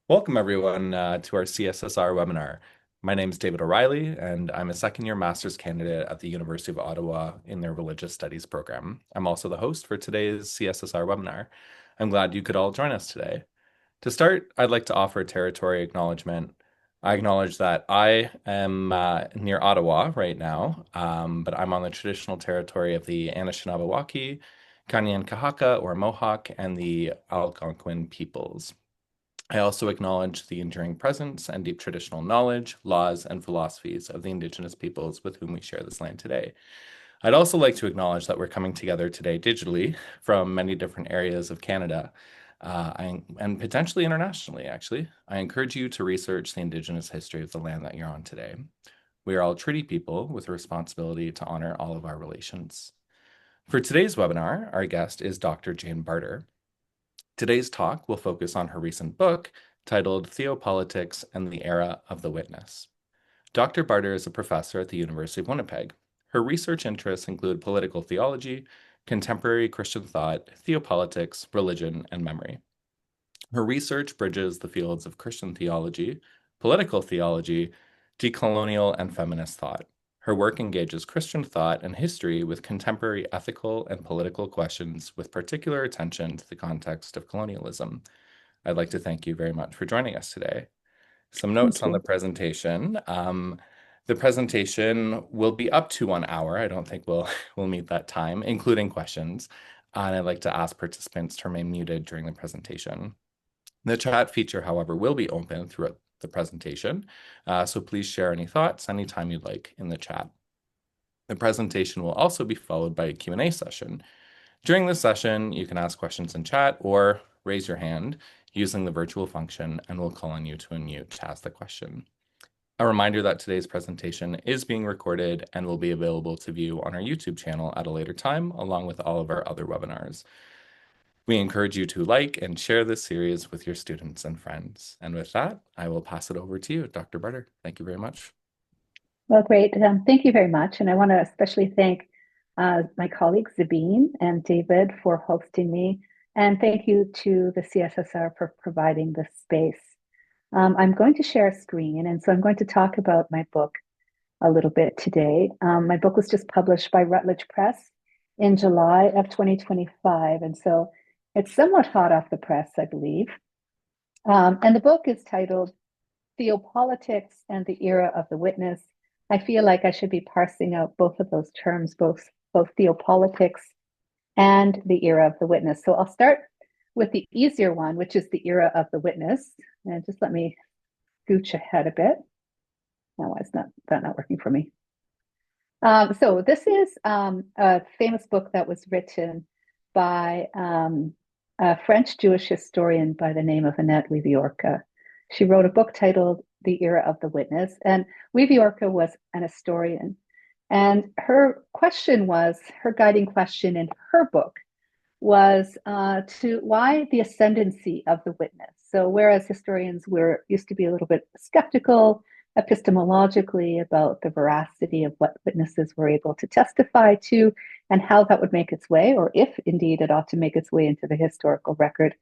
Welcome, everyone, to our CSSR webinar. My name is David O'Reilly, and I'm a second-year master's candidate at the University of Ottawa in their Religious Studies program. I'm also the host for today's CSSR webinar. I'm glad you could all join us today. To start, I'd like to offer a territory acknowledgement. I acknowledge that I am near Ottawa right now, but I'm on the traditional territory of the Anishinaabe, Kanien'kehá:ka or Mohawk, and the Algonquin peoples. I also acknowledge the enduring presence and deep traditional knowledge, laws, and philosophies of the Indigenous peoples with whom we share this land today. I'd also like to acknowledge that we're coming together today digitally from many different areas of Canada and potentially internationally, actually. I encourage you to research the Indigenous history of the land that you're on today. We are all treaty people with a responsibility to honor all of our relations. For today's webinar, our guest is Dr. Jane Barter. Today's talk will focus on her recent book titled Theopolitics and the Era of the Witness. Dr. Barter is a professor at the University of Winnipeg. Her research interests include political theology, contemporary Christian thought, theopolitics, religion, and memory. Her research bridges the fields of Christian theology, political theology, decolonial, and feminist thought. Her work engages Christian thought and history with contemporary ethical and political questions with particular attention to the context of colonialism. I'd like to thank you very much for joining us today. Some notes Thank on the you. presentation. The presentation will be up to 1 hour. I don't think we'll meet that time, including questions. And I'd like to ask participants to remain muted during the presentation. The chat feature, however, will be open throughout the presentation, so please share any thoughts anytime you'd like in the chat. The presentation will also be followed by a Q&A session. During this session, you can ask questions in chat or raise your hand using the virtual function, and we'll call on you to unmute to ask the question. A reminder that today's presentation is being recorded and will be available to view on our YouTube channel at a later time, along with all of our other webinars. We encourage you to like and share this series with your students and friends. And with that, I will pass it over to you, Dr. Barter. Thank you very much. Well, great. Thank you very much. And I want to especially thank my colleagues, Zabine and David, for hosting me. And thank you to the CSSR for providing this space. I'm going to share a screen. And so I'm going to talk about my book a little bit today. My book was just published by Routledge Press in July of 2025. And so it's somewhat hot off the press, I believe. And the book is titled Theopolitics and the Era of the Witness. I feel like I should be parsing out both of those terms, both theopolitics and the era of the witness. So I'll start with the easier one, which is the era of the witness. And just let me scooch ahead a bit. Now, why is that not working for me? So this is a famous book that was written by a French Jewish historian by the name of Annette Leviorca. She wrote a book titled The Era of the Witness, and Leviorca was an historian. And her guiding question in her book was to why the ascendancy of the witness. So whereas historians used to be a little bit skeptical epistemologically about the veracity of what witnesses were able to testify to and how that would make its way, or if indeed it ought to make its way into the historical record,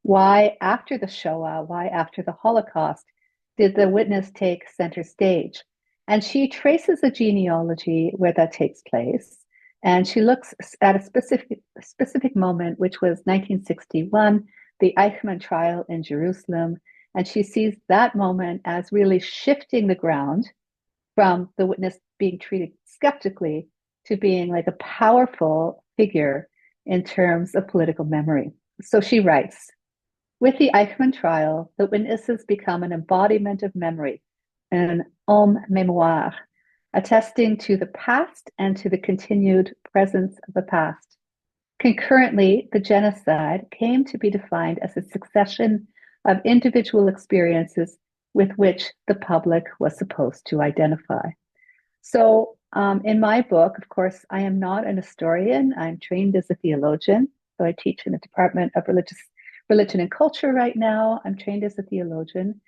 why after the Shoah, why after the Holocaust, did the witness take center stage? And she traces a genealogy where that takes place. And she looks at a specific moment, which was 1961, the Eichmann trial in Jerusalem. And she sees that moment as really shifting the ground from the witness being treated skeptically to being like a powerful figure in terms of political memory. So she writes, with the Eichmann trial, the witnesses become an embodiment of memory, an homme mémoire, attesting to the past and to the continued presence of the past. Concurrently, the genocide came to be defined as a succession of individual experiences with which the public was supposed to identify. So, in my book, of course, I am not an historian. I'm trained as a theologian. So I teach in the Department of Religion and Culture right now. I'm trained as a theologian.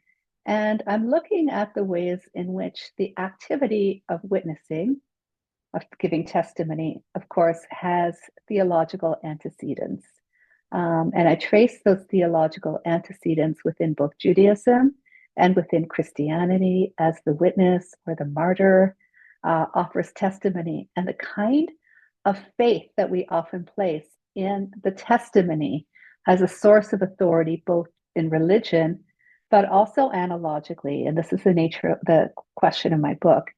And I'm looking at the ways in which the activity of witnessing, of giving testimony, of course, has theological antecedents. And I trace those theological antecedents within both Judaism and within Christianity as the witness or the martyr offers testimony, and the kind of faith that we often place in the testimony as a source of authority, both in religion, but also analogically, and this is the nature of the question in my book,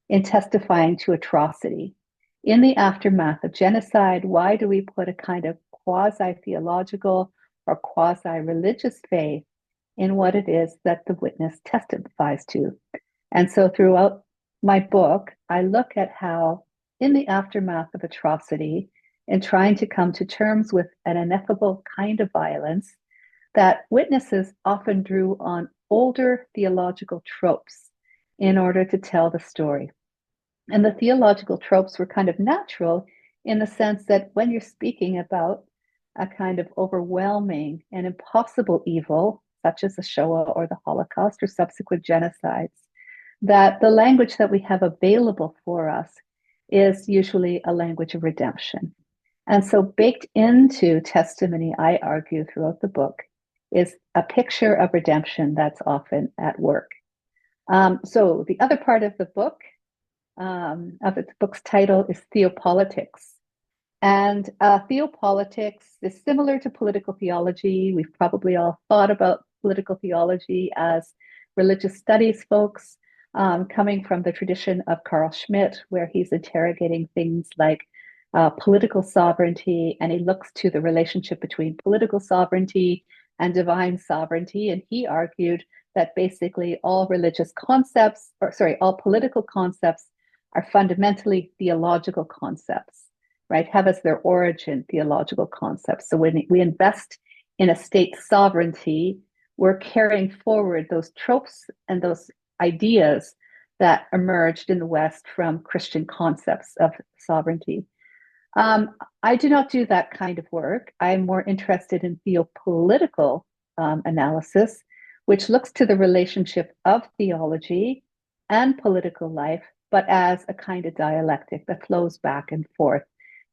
in testifying to atrocity. In the aftermath of genocide, why do we put a kind of quasi-theological or quasi-religious faith in what it is that the witness testifies to? And so throughout my book, I look at how, in the aftermath of atrocity, in trying to come to terms with an ineffable kind of violence, that witnesses often drew on older theological tropes in order to tell the story. And the theological tropes were kind of natural in the sense that when you're speaking about a kind of overwhelming and impossible evil, such as the Shoah or the Holocaust or subsequent genocides, that the language that we have available for us is usually a language of redemption. And so baked into testimony, I argue throughout the book, is a picture of redemption that's often at work. So the other part of the book, of its book's title, is Theopolitics. And theopolitics is similar to political theology. We've probably all thought about political theology as religious studies folks, coming from the tradition of Carl Schmitt, where he's interrogating things like political sovereignty, and he looks to the relationship between political sovereignty and divine sovereignty. And he argued that basically all all political concepts are fundamentally theological concepts, right? Have as their origin theological concepts. So when we invest in a state sovereignty, we're carrying forward those tropes and those ideas that emerged in the West from Christian concepts of sovereignty. I do not do that kind of work. I'm more interested in theopolitical analysis, which looks to the relationship of theology and political life, but as a kind of dialectic that flows back and forth.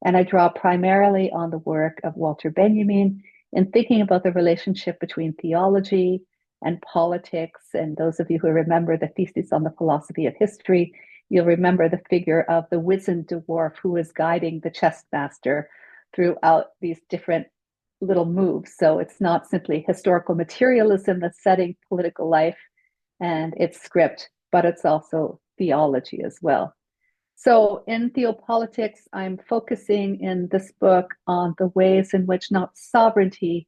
And I draw primarily on the work of Walter Benjamin in thinking about the relationship between theology and politics. And those of you who remember the thesis on the philosophy of history, you'll remember the figure of the wizened dwarf who is guiding the chess master throughout these different little moves. So it's not simply historical materialism that's setting political life and its script, but it's also theology as well. So in Theopolitics, I'm focusing in this book on the ways in which not sovereignty,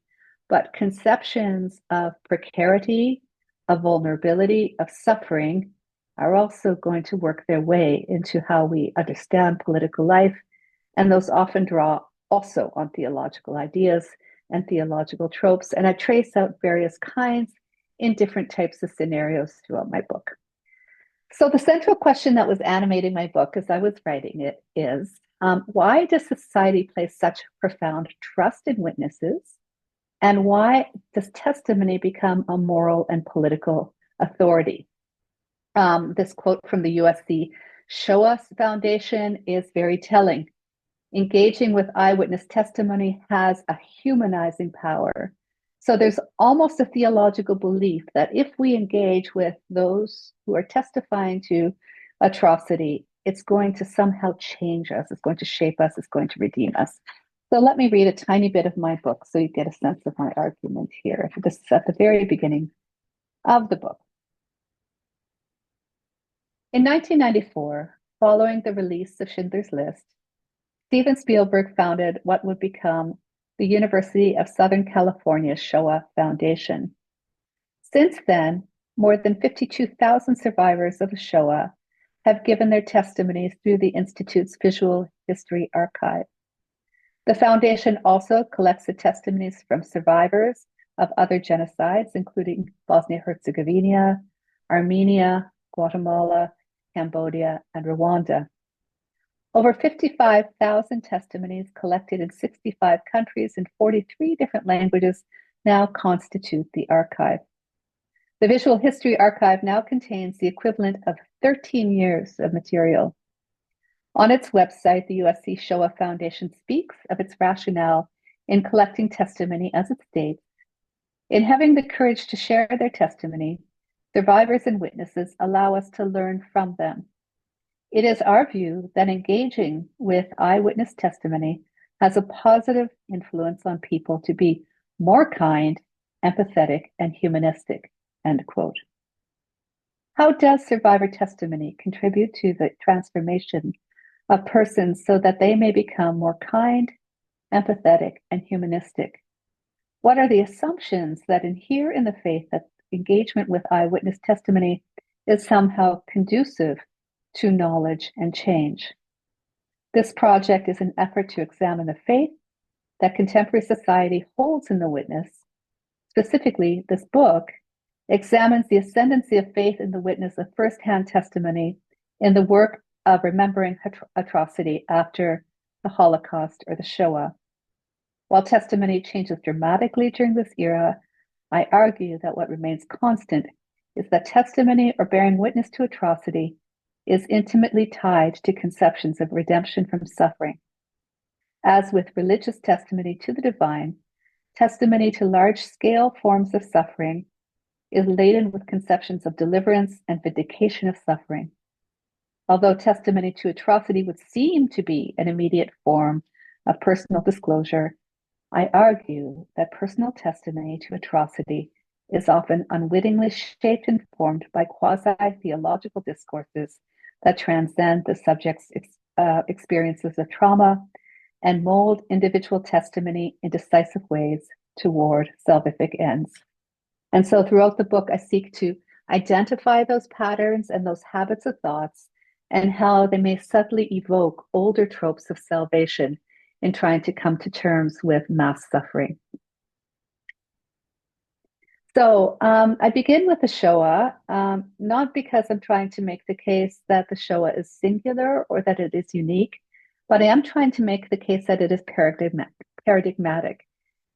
but conceptions of precarity, of vulnerability, of suffering are also going to work their way into how we understand political life. And those often draw also on theological ideas and theological tropes. And I trace out various kinds in different types of scenarios throughout my book. So the central question that was animating my book as I was writing it is, why does society place such profound trust in witnesses? And why does testimony become a moral and political authority? This quote from the USC Shoah Foundation is very telling. Engaging with eyewitness testimony has a humanizing power. So there's almost a theological belief that if we engage with those who are testifying to atrocity, it's going to somehow change us, it's going to shape us, it's going to redeem us. So let me read a tiny bit of my book so you get a sense of my argument here. This is at the very beginning of the book. In 1994, following the release of Schindler's List, Steven Spielberg founded what would become the University of Southern California Shoah Foundation. Since then, more than 52,000 survivors of the Shoah have given their testimonies through the Institute's Visual History Archive. The foundation also collects the testimonies from survivors of other genocides, including Bosnia-Herzegovina, Armenia, Guatemala, Cambodia, and Rwanda. Over 55,000 testimonies collected in 65 countries in 43 different languages now constitute the archive. The Visual History Archive now contains the equivalent of 13 years of material. On its website, the USC Shoah Foundation speaks of its rationale in collecting testimony, as it states, in having the courage to share their testimony, survivors and witnesses allow us to learn from them. It is our view that engaging with eyewitness testimony has a positive influence on people to be more kind, empathetic, and humanistic, end quote. How does survivor testimony contribute to the transformation of persons so that they may become more kind, empathetic, and humanistic? What are the assumptions that inhere in the faith that engagement with eyewitness testimony is somehow conducive to knowledge and change? This project is an effort to examine the faith that contemporary society holds in the witness. Specifically, this book examines the ascendancy of faith in the witness of firsthand testimony in the work of remembering atrocity after the Holocaust or the Shoah. While testimony changes dramatically during this era, I argue that what remains constant is that testimony or bearing witness to atrocity is intimately tied to conceptions of redemption from suffering. As with religious testimony to the divine, testimony to large-scale forms of suffering is laden with conceptions of deliverance and vindication of suffering. Although testimony to atrocity would seem to be an immediate form of personal disclosure, I argue that personal testimony to atrocity is often unwittingly shaped and formed by quasi-theological discourses that transcend the subject's experiences of trauma and mold individual testimony in decisive ways toward salvific ends. And so throughout the book, I seek to identify those patterns and those habits of thoughts and how they may subtly evoke older tropes of salvation in trying to come to terms with mass suffering. So I begin with the Shoah, not because I'm trying to make the case that the Shoah is singular or that it is unique, but I am trying to make the case that it is paradigmatic.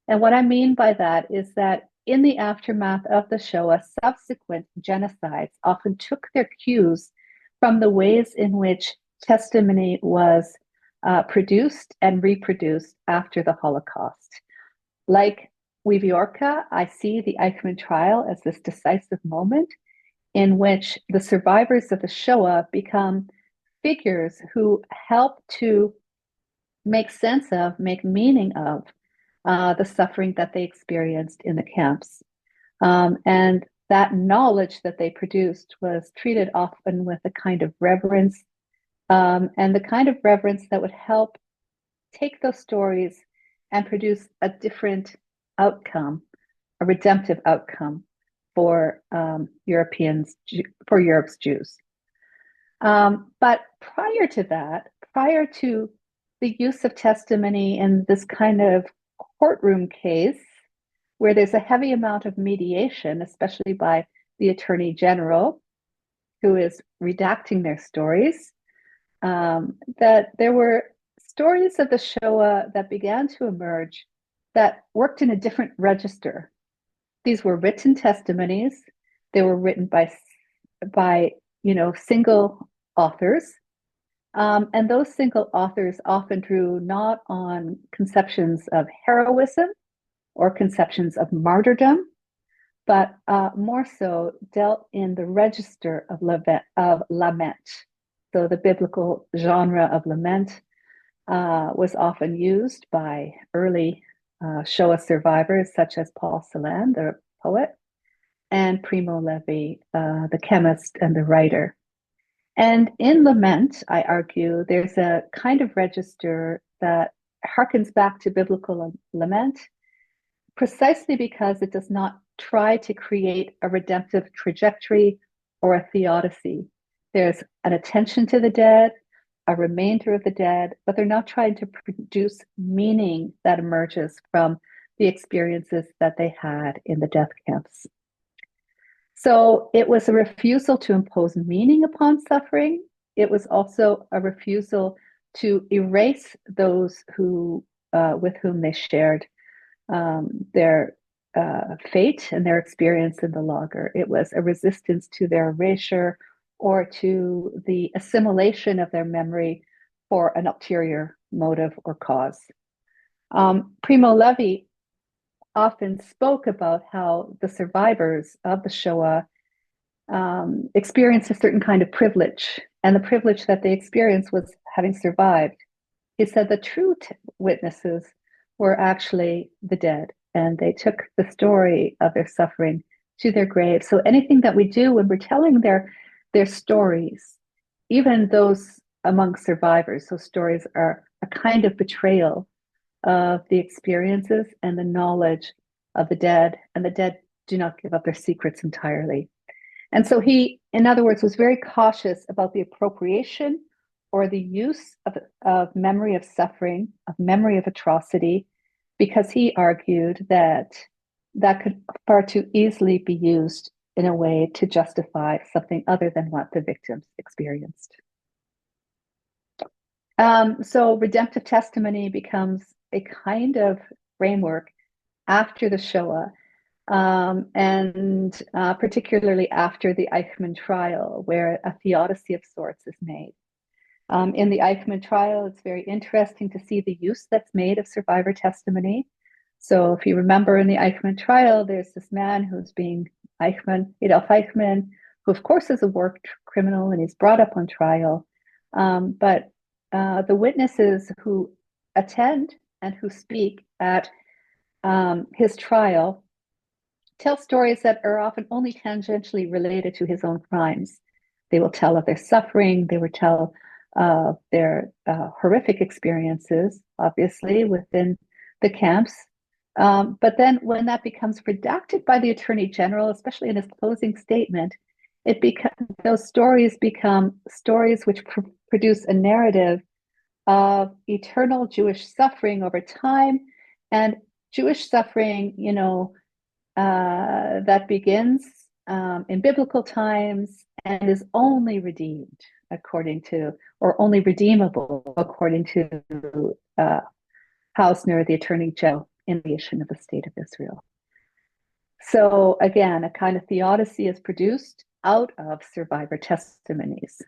And what I mean by that is that in the aftermath of the Shoah, subsequent genocides often took their cues from the ways in which testimony was produced and reproduced after the Holocaust. Like Wiviorka, I see the Eichmann trial as this decisive moment in which the survivors of the Shoah become figures who help to make sense of, make meaning of the suffering that they experienced in the camps. And that knowledge that they produced was treated often with a kind of reverence, and the kind of reverence that would help take those stories and produce a different outcome, a redemptive outcome for Europe's Jews. But prior to that, prior to the use of testimony in this kind of courtroom case, where there's a heavy amount of mediation, especially by the Attorney General, who is redacting their stories, that there were stories of the Shoah that began to emerge that worked in a different register. These were written testimonies. They were written by single authors. And those single authors often drew not on conceptions of heroism or conceptions of martyrdom, but more so dealt in the register of lament. So the biblical genre of lament was often used by early Shoah survivors such as Paul Celan, the poet, and Primo Levi, the chemist and the writer. And in lament, I argue, there's a kind of register that harkens back to biblical lament, precisely because it does not try to create a redemptive trajectory or a theodicy. There's an attention to the dead, a remainder of the dead, but they're not trying to produce meaning that emerges from the experiences that they had in the death camps. So it was a refusal to impose meaning upon suffering. It was also a refusal to erase those who, with whom they shared their fate and their experience in the lager. It was a resistance to their erasure or to the assimilation of their memory for an ulterior motive or cause. Primo Levi often spoke about how the survivors of the Shoah experienced a certain kind of privilege, and the privilege that they experienced was having survived. He said the true witnesses were actually the dead, and they took the story of their suffering to their grave. So anything that we do when we're telling their stories, even those among survivors, those stories are a kind of betrayal of the experiences and the knowledge of the dead, and the dead do not give up their secrets entirely. And so he, in other words, was very cautious about the appropriation or the use of memory of suffering, of memory of atrocity, because he argued that that could far too easily be used in a way to justify something other than what the victims experienced. So redemptive testimony becomes a kind of framework after the Shoah, and particularly after the Eichmann trial, where a theodicy of sorts is made. In the Eichmann trial, it's very interesting to see the use that's made of survivor testimony. So if you remember in the Eichmann trial, there's this man who's being Adolf Eichmann, who of course is a war criminal and he's brought up on trial. But the witnesses who attend and who speak at his trial tell stories that are often only tangentially related to his own crimes. They will tell of their suffering, they will tell of their horrific experiences, obviously, within the camps. But then when that becomes redacted by the Attorney General, especially in his closing statement, those stories become stories which produce a narrative of eternal Jewish suffering over time, and Jewish suffering, that begins in biblical times and is only redeemed or only redeemable according to Hausner, the Attorney General, in the nation of the State of Israel. So again, a kind of theodicy is produced out of survivor testimonies.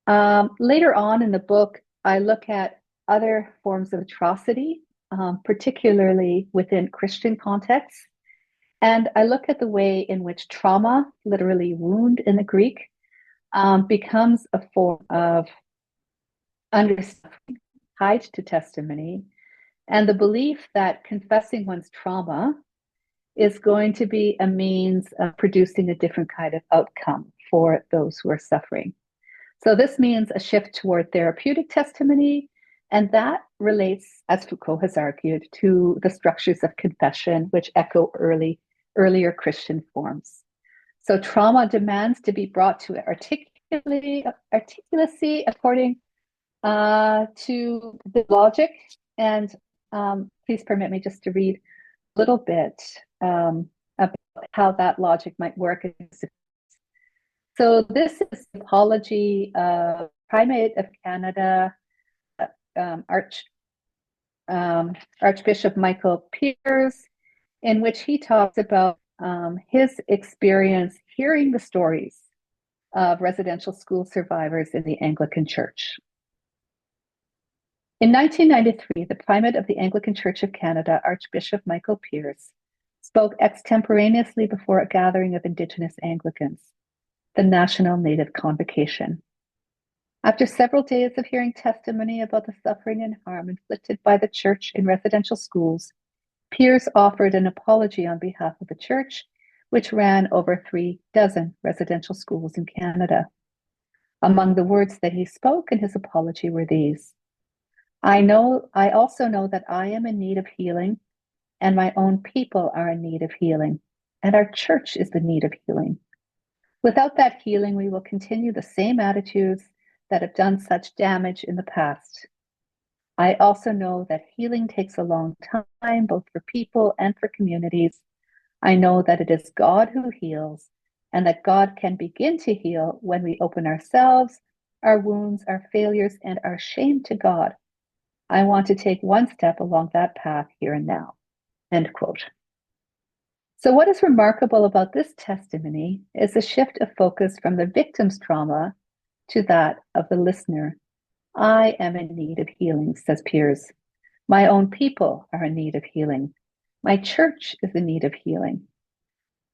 Later on in the book, I look at other forms of atrocity, particularly within Christian contexts. And I look at the way in which trauma, literally wound in the Greek, becomes a form of understanding tied to testimony, and the belief that confessing one's trauma is going to be a means of producing a different kind of outcome for those who are suffering. So this means a shift toward therapeutic testimony, and that relates, as Foucault has argued, to the structures of confession, which echo earlier Christian forms. So trauma demands to be brought to articulacy according to the logic. And please permit me just to read a little bit about how that logic might work. So this is the apology of Primate of Canada, Archbishop Michael Pearse, in which he talks about his experience hearing the stories of residential school survivors in the Anglican Church. In 1993, the Primate of the Anglican Church of Canada, Archbishop Michael Pearse, spoke extemporaneously before a gathering of Indigenous Anglicans, the National Native Convocation. After several days of hearing testimony about the suffering and harm inflicted by the Church in residential schools, Pearse offered an apology on behalf of the Church, which ran over 36 residential schools in Canada. Among the words that he spoke in his apology were these: I also know that I am in need of healing, and my own people are in need of healing, and our church is in need of healing. Without that healing, we will continue the same attitudes that have done such damage in the past. I also know that healing takes a long time, both for people and for communities. I know that it is God who heals, and that God can begin to heal when we open ourselves, our wounds, our failures, and our shame to God. I want to take one step along that path here and now. End quote. So what is remarkable about this testimony is a shift of focus from the victim's trauma to that of the listener. I am in need of healing, says Pearse. My own people are in need of healing. My church is in need of healing.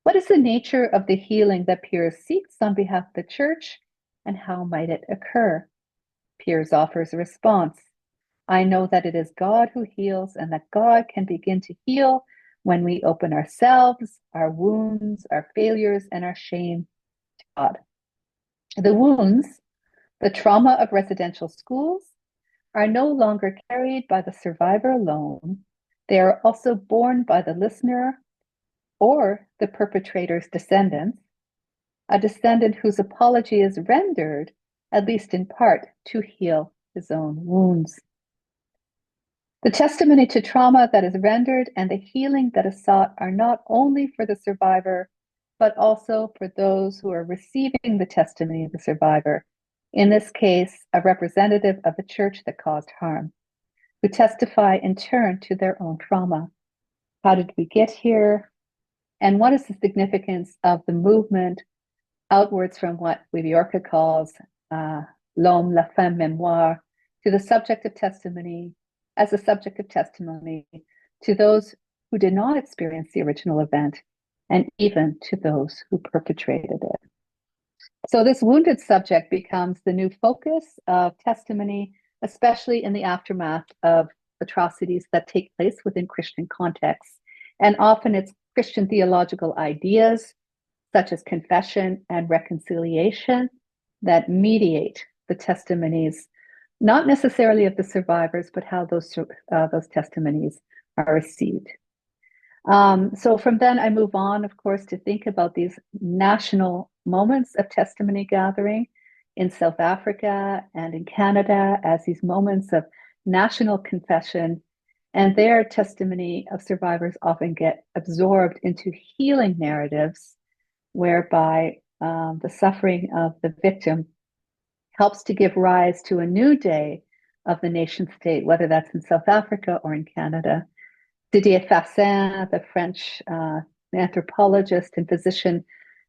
What is the nature of the healing that Piers seeks on behalf of the church, and how might it occur? Piers offers a response. I know that it is God who heals, and that God can begin to heal when we open ourselves, our wounds, our failures, and our shame to God. The wounds, the trauma of residential schools, are no longer carried by the survivor alone. They are also borne by the listener or the perpetrator's descendants, a descendant whose apology is rendered, at least in part, to heal his own wounds. The testimony to trauma that is rendered and the healing that is sought are not only for the survivor, but also for those who are receiving the testimony of the survivor, in this case, a representative of the church that caused harm, who testify in turn to their own trauma. How did we get here? And what is the significance of the movement outwards from what Viviorca calls l'homme, la femme, mémoire, to the subject of testimony, as a subject of testimony to those who did not experience the original event, and even to those who perpetrated it. So this wounded subject becomes the new focus of testimony, especially in the aftermath of atrocities that take place within Christian contexts. And often it's Christian theological ideas, such as confession and reconciliation, that mediate the testimonies, not necessarily of the survivors, but how those testimonies are received. So from then I move on, of course, to think about these national moments of testimony gathering in South Africa and in Canada as these moments of national confession. And their testimony of survivors often get absorbed into healing narratives whereby the suffering of the victim helps to give rise to a new day of the nation state, whether that's in South Africa or in Canada. Didier Fassin, the French anthropologist and physician,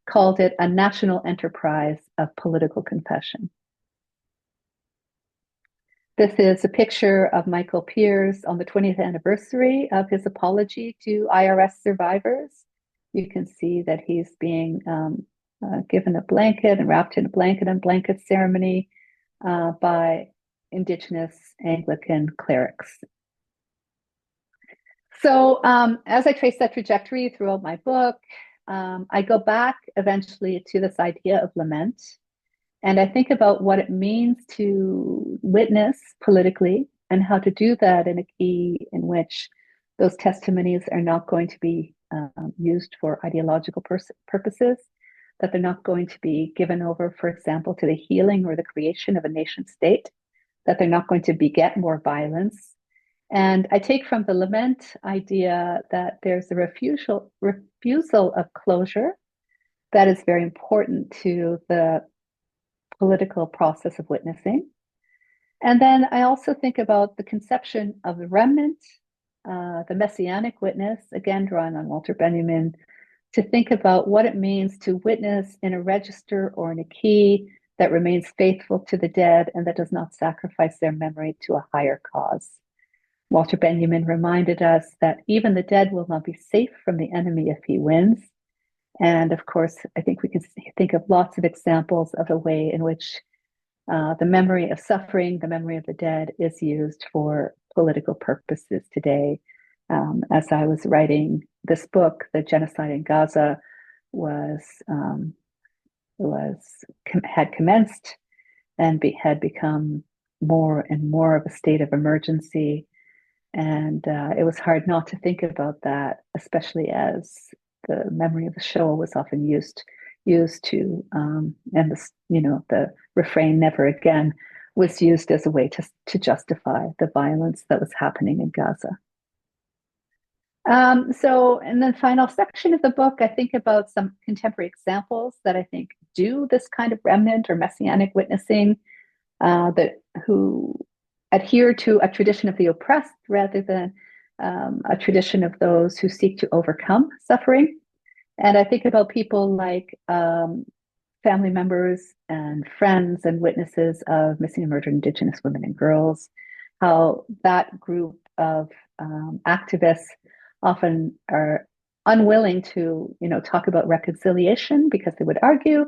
called it a national enterprise of political confession. This is a picture of Michael Piers on the 20th anniversary of his apology to IRS survivors. You can see that he's being given a blanket and wrapped in a blanket and blanket ceremony by Indigenous Anglican clerics. So as I trace that trajectory throughout my book, I go back eventually to this idea of lament. And I think about what it means to witness politically and how to do that in a key in which those testimonies are not going to be used for ideological purposes, that they're not going to be given over, for example, to the healing or the creation of a nation state, that they're not going to beget more violence. And I take from the lament idea that there's a refusal of closure that is very important to the political process of witnessing. And then I also think about the conception of the remnant, the messianic witness, again drawing on Walter Benjamin, to think about what it means to witness in a register or in a key that remains faithful to the dead and that does not sacrifice their memory to a higher cause. Walter Benjamin reminded us that even the dead will not be safe from the enemy if he wins. And of course, I think we can think of lots of examples of a way in which the memory of suffering, the memory of the dead is used for political purposes today. As I was writing this book, the genocide in Gaza had commenced and had become more and more of a state of emergency. And it was hard not to think about that, especially as the memory of the Shoah was often used to, and the refrain "never again" was used as a way to justify the violence that was happening in Gaza. So in the final section of the book, I think about some contemporary examples that I think do this kind of remnant or messianic witnessing, who adhere to a tradition of the oppressed rather than a tradition of those who seek to overcome suffering. And I think about people like family members and friends and witnesses of missing and murdered Indigenous women and girls, how that group of activists often are unwilling to, talk about reconciliation because they would argue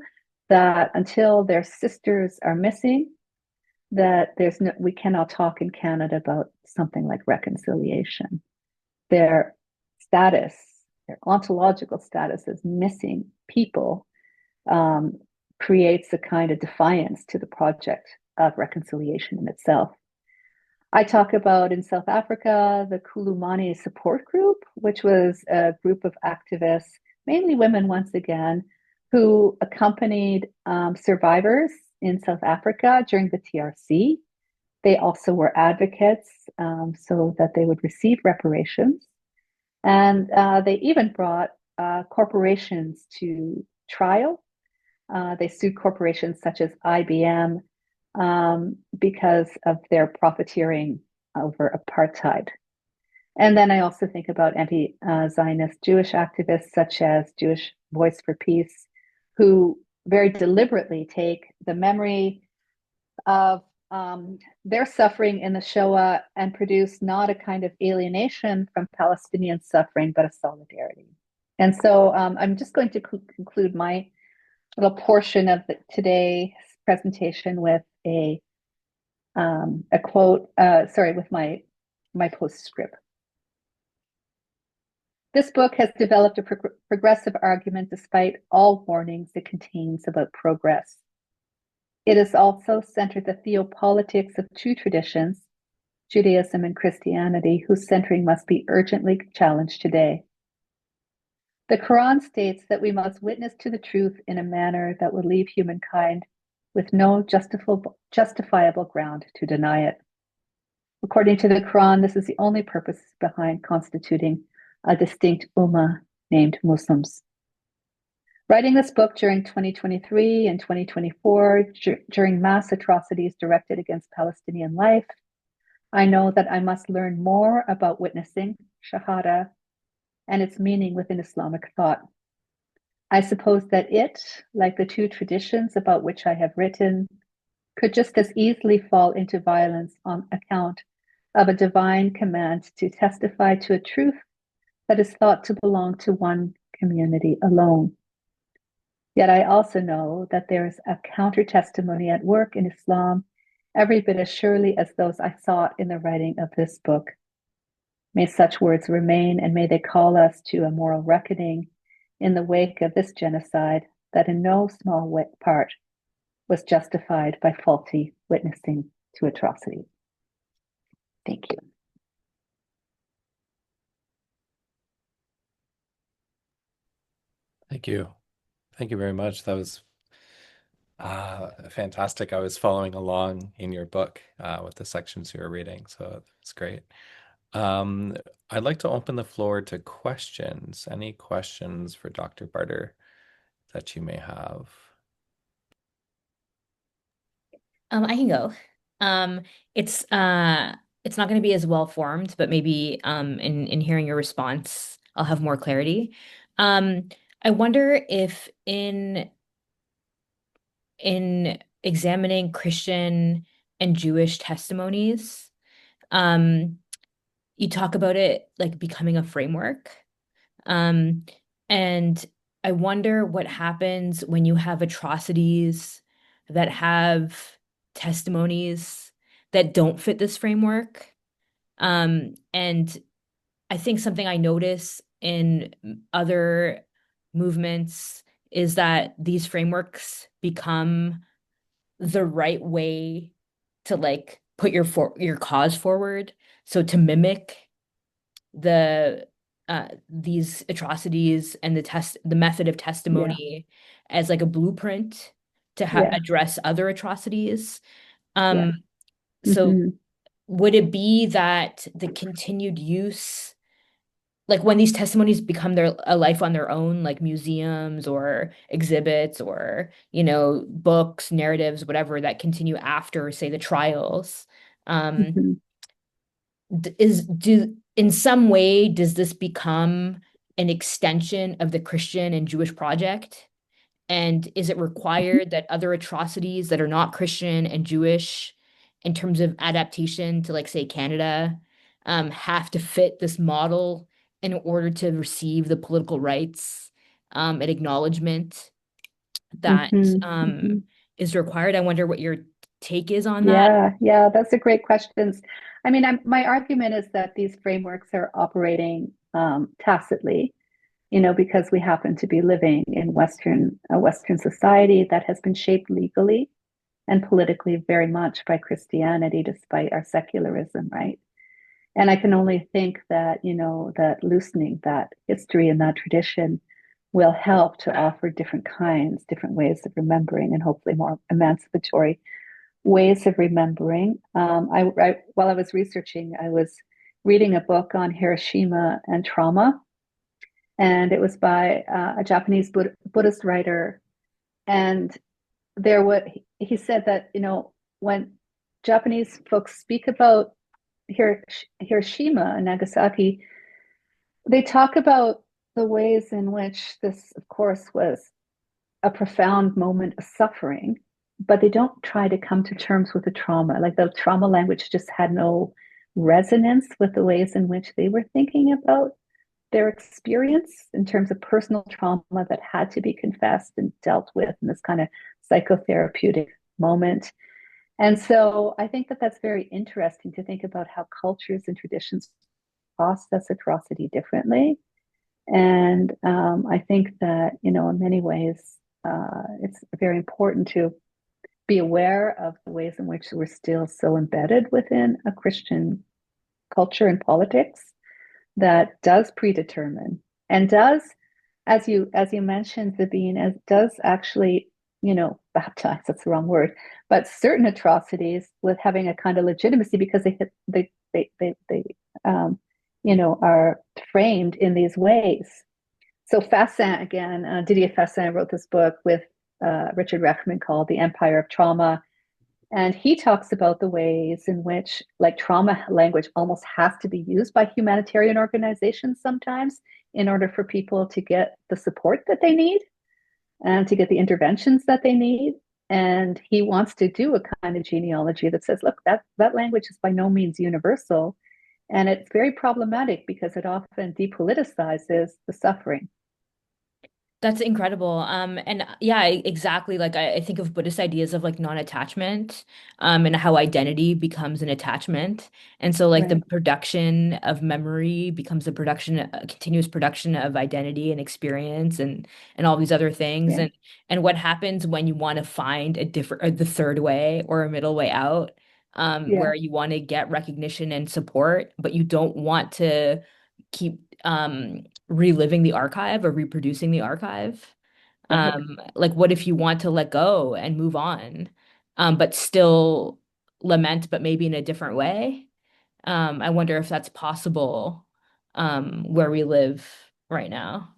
that until their sisters are missing, that we cannot talk in Canada about something like reconciliation. Their status, their ontological status as missing people, um, creates a kind of defiance to the project of reconciliation in itself. I talk about in South Africa the Kulumani Support Group, which was a group of activists, mainly women once again, who accompanied survivors in South Africa during the TRC. They also were advocates so that they would receive reparations. And they even brought corporations to trial. They sued corporations such as IBM because of their profiteering over apartheid. And then I also think about anti Zionist Jewish activists such as Jewish Voice for Peace, who very deliberately take the memory of their suffering in the Shoah and produce not a kind of alienation from Palestinian suffering, but a solidarity. And so I'm just going to conclude my little portion of today's presentation with a quote, with my postscript. This book has developed a progressive argument despite all warnings it contains about progress. It has also centered the theopolitics of two traditions, Judaism and Christianity, whose centering must be urgently challenged today. The Quran states that we must witness to the truth in a manner that will leave humankind with no justifiable ground to deny it. According to the Quran, this is the only purpose behind constituting a distinct ummah named Muslims. Writing this book during 2023 and 2024, during mass atrocities directed against Palestinian life, I know that I must learn more about witnessing, Shahada, and its meaning within Islamic thought. I suppose that it, like the two traditions about which I have written, could just as easily fall into violence on account of a divine command to testify to a truth that is thought to belong to one community alone. Yet I also know that there is a counter-testimony at work in Islam every bit as surely as those I sought in the writing of this book. May such words remain, and may they call us to a moral reckoning in the wake of this genocide that in no small part was justified by faulty witnessing to atrocity. Thank you. Thank you. Thank you very much. That was fantastic. I was following along in your book with the sections you were reading, so it's great. I'd like to open the floor to questions. Any questions for Dr. Barter that you may have? I can go. Um, it's not going to be as well formed, but maybe in hearing your response, I'll have more clarity. Um, I wonder if in examining Christian and Jewish testimonies, um, you talk about it like becoming a framework. Um, and I wonder what happens when you have atrocities that have testimonies that don't fit this framework. And I think something I notice in other movements is that these frameworks become the right way to like put your cause forward. So to mimic the these atrocities and the method of Yeah, testimony as like a blueprint to yeah, address other atrocities. yeah. Um, so Mm-hmm. would it be that the continued use, like when these testimonies become a life on their own, like museums or exhibits or, books, narratives, whatever that continue after, say, the trials, um, Mm-hmm. in some way does this become an extension of the Christian and Jewish project? And is it Mm-hmm. required that other atrocities that are not Christian and Jewish, in terms of adaptation to, like, say, Canada, have to fit this model in order to receive the political rights and acknowledgement that is required. I wonder what your take is on that. Yeah, that's a great question. I mean, my argument is that these frameworks are operating tacitly, because we happen to be living in a Western society that has been shaped legally and politically very much by Christianity, despite our secularism, right? And I can only think that, that loosening that history and that tradition will help to offer different ways of remembering, and hopefully more emancipatory ways of remembering. While I was researching, I was reading a book on Hiroshima and trauma, and it was by a Japanese Buddhist writer. And he said that, when Japanese folks speak about Hiroshima and Nagasaki, they talk about the ways in which this, of course, was a profound moment of suffering, but they don't try to come to terms with the trauma. Like the trauma language just had no resonance with the ways in which they were thinking about their experience in terms of personal trauma that had to be confessed and dealt with in this kind of psychotherapeutic moment. And so I think that that's very interesting to think about how cultures and traditions process atrocity differently. And I think that, in many ways, it's very important to be aware of the ways in which we're still so embedded within a Christian culture and politics that does predetermine and does, as you mentioned, Sabine, as does actually, baptize, that's the wrong word, but certain atrocities with having a kind of legitimacy because they are framed in these ways. So Fassin, again, Didier Fassin wrote this book with Richard Reffman called The Empire of Trauma. And he talks about the ways in which like trauma language almost has to be used by humanitarian organizations sometimes in order for people to get the support that they need and to get the interventions that they need. And he wants to do a kind of genealogy that says, look, that language is by no means universal. And it's very problematic because it often depoliticizes the suffering. That's incredible. And yeah, exactly. Like I think of Buddhist ideas of like non-attachment, and how identity becomes an attachment. And so like the Right. production of memory becomes a continuous production of identity and experience and all these other things. Yeah. And what happens when you want to find a different or the third way or a middle way out, Yeah. where you want to get recognition and support, but you don't want to keep reliving the archive or reproducing the archive. Right. Like what if you want to let go and move on, but still lament, but maybe in a different way? I wonder if that's possible, where we live right now.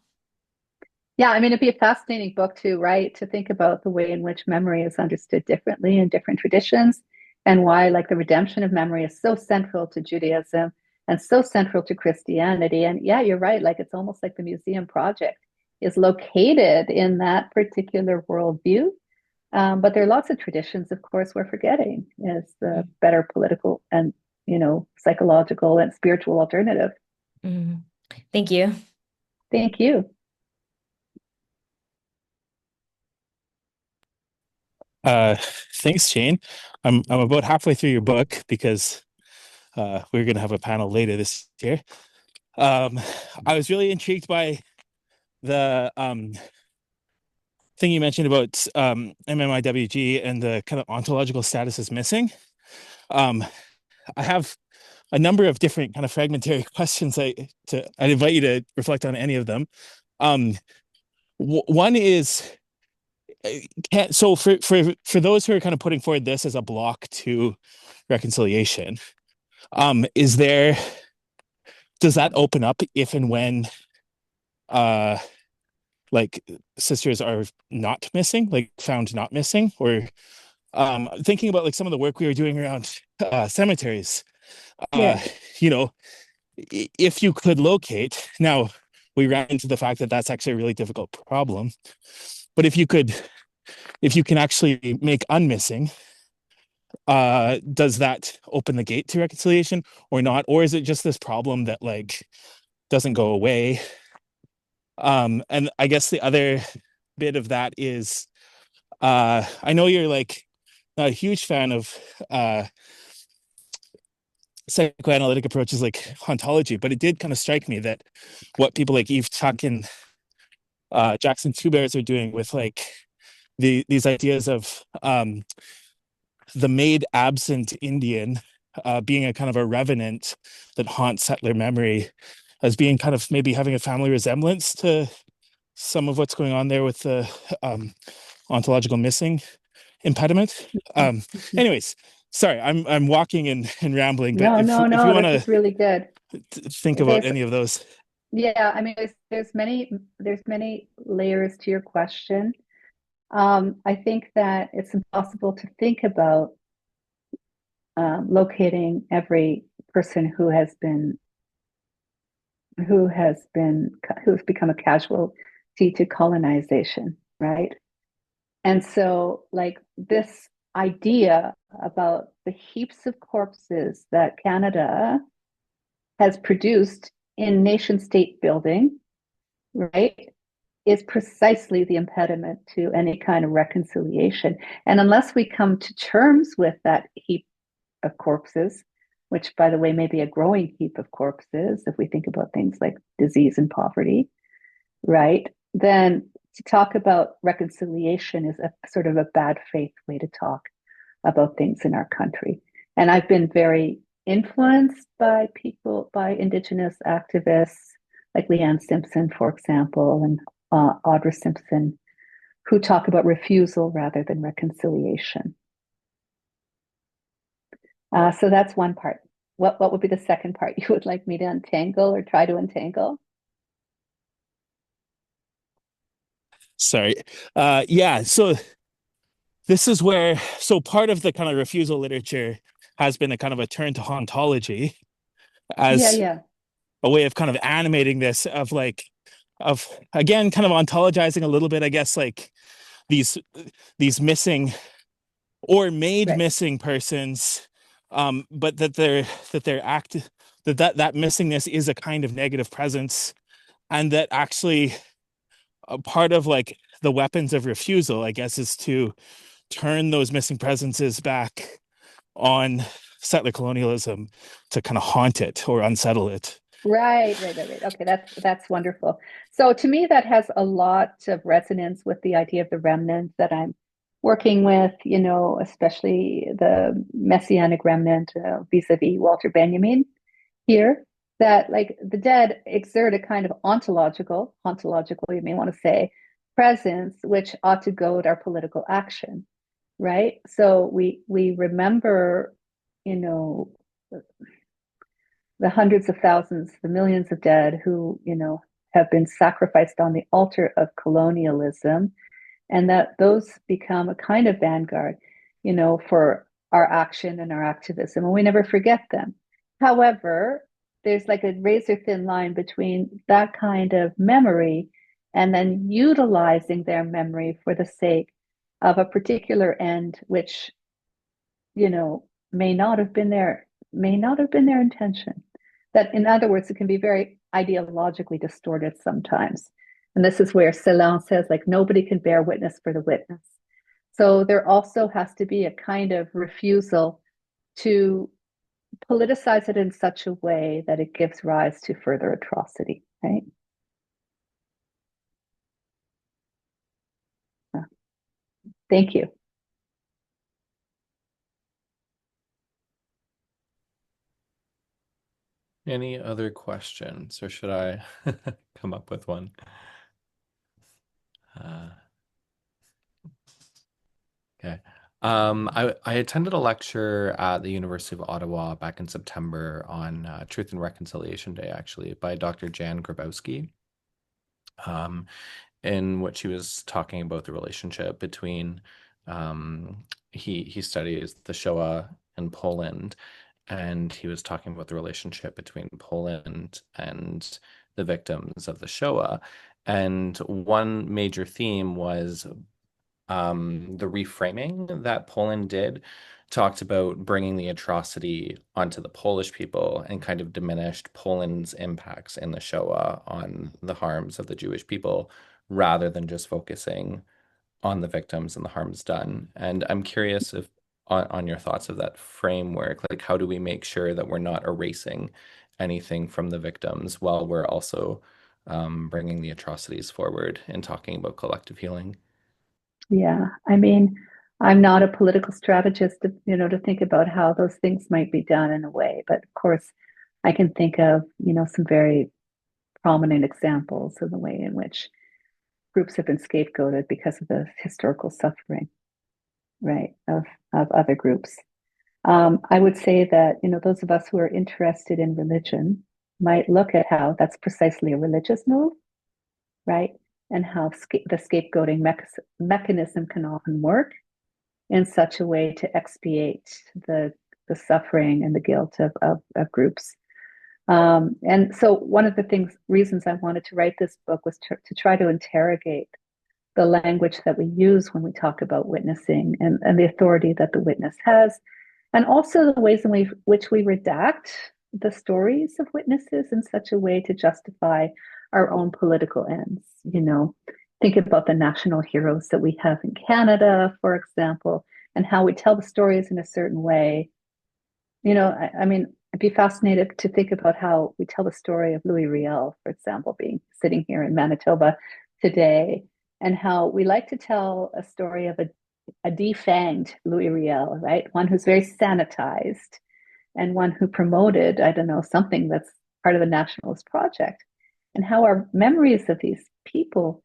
Yeah, I mean, it'd be a fascinating book to write, to think about the way in which memory is understood differently in different traditions and why, like, the redemption of memory is so central to Judaism and so central to Christianity. And yeah, you're right. Like, it's almost like the museum project is located in that particular worldview. But there are lots of traditions, of course, we're forgetting is the better political and, psychological and spiritual alternative. Mhm. Thank you. Thank you. Uh, Thanks, Jane. I'm about halfway through your book because we're going to have a panel later this year. I was really intrigued by the thing you mentioned about MMIWG and the kind of ontological status is missing. I have a number of different kind of fragmentary questions. I'd invite you to reflect on any of them. One is, so for those who are kind of putting forward this as a block to reconciliation, does that open up if and when like sisters are not missing, like found not missing, or thinking about like some of the work we were doing around cemeteries, Yeah. you know, if you could locate, now we ran into the fact that that's actually a really difficult problem, but if you can actually make unmissing, does that open the gate to reconciliation or not? Or is it just this problem that like doesn't go away? And I guess the other bit of that is I know you're like not a huge fan of psychoanalytic approaches like hauntology, but it did kind of strike me that what people like Eve Tuck and Jackson Two Bears are doing with like these ideas of the maid absent Indian being a kind of a revenant that haunts settler memory as being kind of maybe having a family resemblance to some of what's going on there with the ontological missing impediment. Anyways, sorry, I'm walking and rambling, but No, no, if you no, want this is really good. to think about There's, any of those. yeah, I mean, there's many layers to your question. I think that it's impossible to think about locating every person who's become a casualty to colonization, right? And so, like this idea about the heaps of corpses that Canada has produced in nation state building, right, is precisely the impediment to any kind of reconciliation. And unless we come to terms with that heap of corpses, which, by the way, may be a growing heap of corpses if we think about things like disease and poverty, right? Then to talk about reconciliation is a sort of a bad faith way to talk about things in our country. And I've been very influenced by people, by Indigenous activists like Leanne Simpson, for example, and Audra Simpson, who talk about refusal rather than reconciliation. So that's one part. What would be the second part you would like me to untangle or try to untangle? Sorry. Yeah, so this is where part of the kind of refusal literature has been a kind of a turn to hauntology Yeah, as yeah. a way of kind of animating this of again kind of ontologizing a little bit, I guess, like these missing or made Right. missing persons, but that they're that missingness is a kind of negative presence, and that actually a part of like the weapons of refusal, I guess, is to turn those missing presences back on settler colonialism to kind of haunt it or unsettle it. Right. Okay, that's wonderful. So to me, that has a lot of resonance with the idea of the remnant that I'm working with, especially the messianic remnant vis-a-vis Walter Benjamin here, that like the dead exert a kind of ontological, you may want to say, presence, which ought to goad our political action, right? So we remember, you know, the hundreds of thousands, the millions of dead who, have been sacrificed on the altar of colonialism, and that those become a kind of vanguard, for our action and our activism, and we never forget them. However, there's like a razor thin line between that kind of memory and then utilizing their memory for the sake of a particular end, which, you know, may not have been their intention. That, in other words, it can be very ideologically distorted sometimes. And this is where Celan says, like, nobody can bear witness for the witness. So there also has to be a kind of refusal to politicize it in such a way that it gives rise to further atrocity, right? Thank you. Any other questions, or should I come up with one? Okay. I attended a lecture at the University of Ottawa back in September on Truth and Reconciliation Day, actually, by Dr. Jan Grabowski, in which he was talking about the relationship between he studies the Shoah in Poland, and he was talking about the relationship between Poland and the victims of the Shoah. And one major theme was the reframing that Poland did talked about bringing the atrocity onto the Polish people and kind of diminished Poland's impacts in the Shoah on the harms of the Jewish people rather than just focusing on the victims and the harms done. And I'm curious if on your thoughts of that framework, like how do we make sure that we're not erasing anything from the victims while we're also bringing the atrocities forward and talking about collective healing? Yeah, I mean, I'm not a political strategist to think about how those things might be done in a way, but of course, I can think of, some very prominent examples of the way in which groups have been scapegoated because of the historical suffering, right, of other groups. I would say that, those of us who are interested in religion might look at how that's precisely a religious move, right? And how the scapegoating mechanism can often work in such a way to expiate the suffering and the guilt of groups. And so one of the reasons I wanted to write this book was to try to interrogate the language that we use when we talk about witnessing and the authority that the witness has, and also the ways in which we redact the stories of witnesses in such a way to justify our own political ends. Think about the national heroes that we have in Canada, for example, and how we tell the stories in a certain way. I mean, I'd be fascinated to think about how we tell the story of Louis Riel, for example, being sitting here in Manitoba today, and how we like to tell a story of a defanged Louis Riel, right? One who's very sanitized and one who promoted, I don't know, something that's part of the nationalist project, and how our memories of these people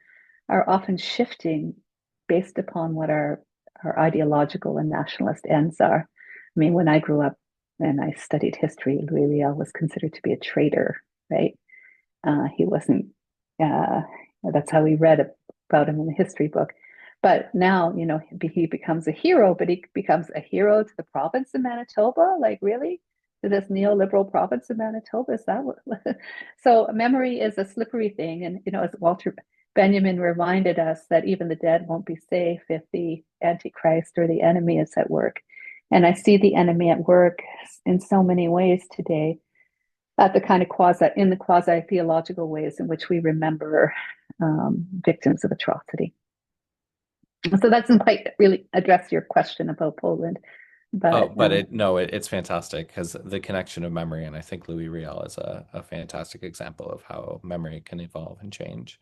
are often shifting based upon what our ideological and nationalist ends are. I mean, when I grew up and I studied history, Louis Riel was considered to be a traitor, right? He wasn't, that's how we read about him in the history book. But now, he becomes a hero, but he becomes a hero to the province of Manitoba. Like, really? To this neoliberal province of Manitoba? Is that what? So memory is a slippery thing. And, as Walter Benjamin reminded us, that even the dead won't be safe if the Antichrist or the enemy is at work. And I see the enemy at work in so many ways today, at the kind of quasi theological ways in which we remember victims of atrocity. So that doesn't quite really address your question about Poland, but it's fantastic because the connection of memory, and I think Louis Riel is a fantastic example of how memory can evolve and change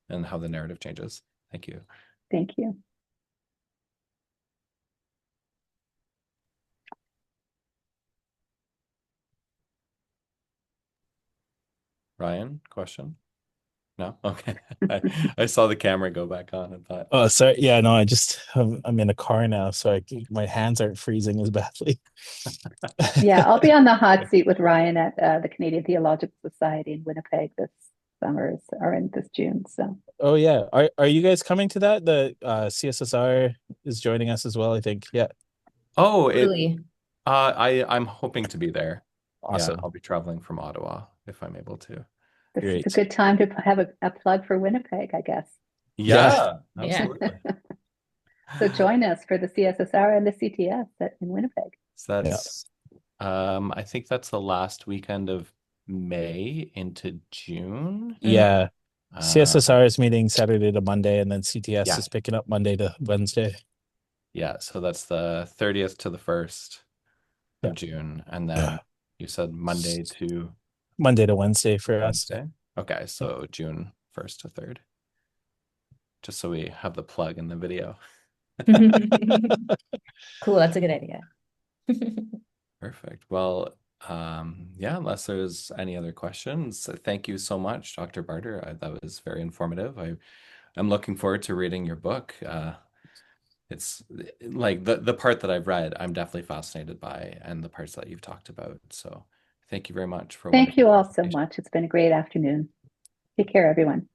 and how the narrative changes. Thank you. Thank you. Ryan, question? No? Okay. I saw the camera go back on and thought, Oh, sorry. Yeah, no, I'm in a car now, so my hands aren't freezing as badly. Yeah, I'll be on the hot seat with Ryan at the Canadian Theological Society in Winnipeg this summer or in this June. So. Oh yeah, are you guys coming to that? The CSSR is joining us as well, I think. Yeah. Oh, Really? I'm hoping to be there. Yeah, Awesome. I'll be traveling from Ottawa if I'm able to. This is a Great. good time to have a plug for Winnipeg, I guess. Yeah, Yeah. absolutely. So join us for the CSSR and the CTS in Winnipeg. So that's I think that's the last weekend of May into June. Yeah. Um, CSSR is meeting Saturday to Monday, and then CTS Yeah. is picking up Monday to Wednesday. yeah, so that's the 30th to the 1st Yeah. of June. And then you said Monday to Monday to Wednesday for us. Wednesday. Okay, so June 1st to 3rd. Just so we have the plug in the video. Cool, that's a good idea. Perfect. Well, yeah, unless there's any other questions, thank you so much, Dr. Barter. That was very informative. I'm looking forward to reading your book. It's like the part that I've read, I'm definitely fascinated by, and the parts that you've talked about. So thank you very much for a Thank you wonderful all so presentation. much. It's been a great afternoon. Take care, everyone.